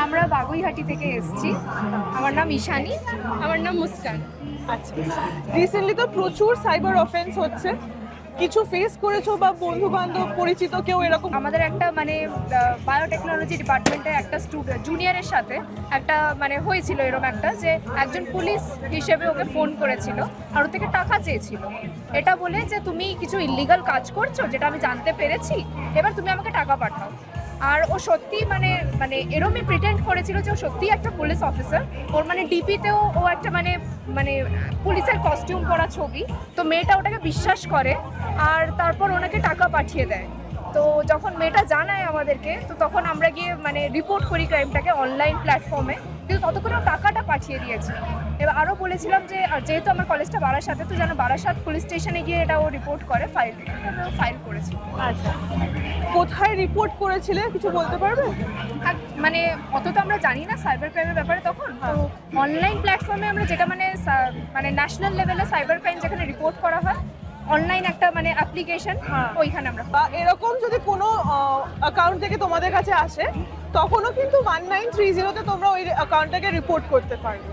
আমরা বাগুইহাটি থেকে এসেছি। আমার নাম ঈশানী। আমার নাম মুস্কান। আচ্ছা, রিসেন্টলি তো প্রচুর সাইবার অফেন্স হচ্ছে, কিছু ফেস করেছো বা বন্ধু বান্ধব পরিচিত কেউ এরকম? আমাদের একটা মানে বায়োটেকনোলজি ডিপার্টমেন্টের একটা স্টুডেন্ট জুনিয়রের সাথে একটা মানে হয়েছিল এরকম একটা, যে একজন পুলিশ হিসেবে ওকে ফোন করেছিল আর ওর থেকে টাকা চেয়েছিল, এটা বলে যে তুমি কিছু ইল্লিগাল কাজ করছো যেটা আমি জানতে পেরেছি, এবার তুমি আমাকে টাকা পাঠাও। আর ও সত্যি মানে মানে এরমই প্রিটেন্ড করেছিল যে ও সত্যিই একটা পুলিশ অফিসার। ওর মানে ডিপিতেও ও একটা মানে মানে পুলিশের কস্টিউম পরা ছবি, তো মেয়েটা ওটাকে বিশ্বাস করে আর তারপর ওনাকে টাকা পাঠিয়ে দেয়। তো যখন মেয়েটা জানায় আমাদেরকে, তো তখন আমরা গিয়ে মানে রিপোর্ট করি ক্রাইমটাকে অনলাইন প্ল্যাটফর্মে, কিন্তু ততক্ষণে ও টাকাটা পাঠিয়ে দিয়েছে। এবার আরও বলেছিলাম যে যেহেতু আমার কলেজটা বারাসাতে, তো যেন বারাসাত পুলিশ স্টেশনে গিয়ে এটা ও রিপোর্ট করে, ফাইল করেছি। আচ্ছা, কোথায় রিপোর্ট করেছিলে কিছু বলতে পারবে? আর মানে অত তো আমরা জানি না সাইবার ক্রাইমের ব্যাপারে তখন, তো অনলাইন প্ল্যাটফর্মে আমরা যেটা মানে মানে ন্যাশনাল লেভেলে সাইবার ক্রাইম যেখানে রিপোর্ট করা হয়, অনলাইন একটা মানে অ্যাপ্লিকেশন, ওইখানে আমরা। বা এরকম যদি কোনো অ্যাকাউন্ট থেকে তোমাদের কাছে আসে, তখনও কিন্তু 1930-তে তোমরা ওই অ্যাকাউন্টটাকে রিপোর্ট করতে পারবে।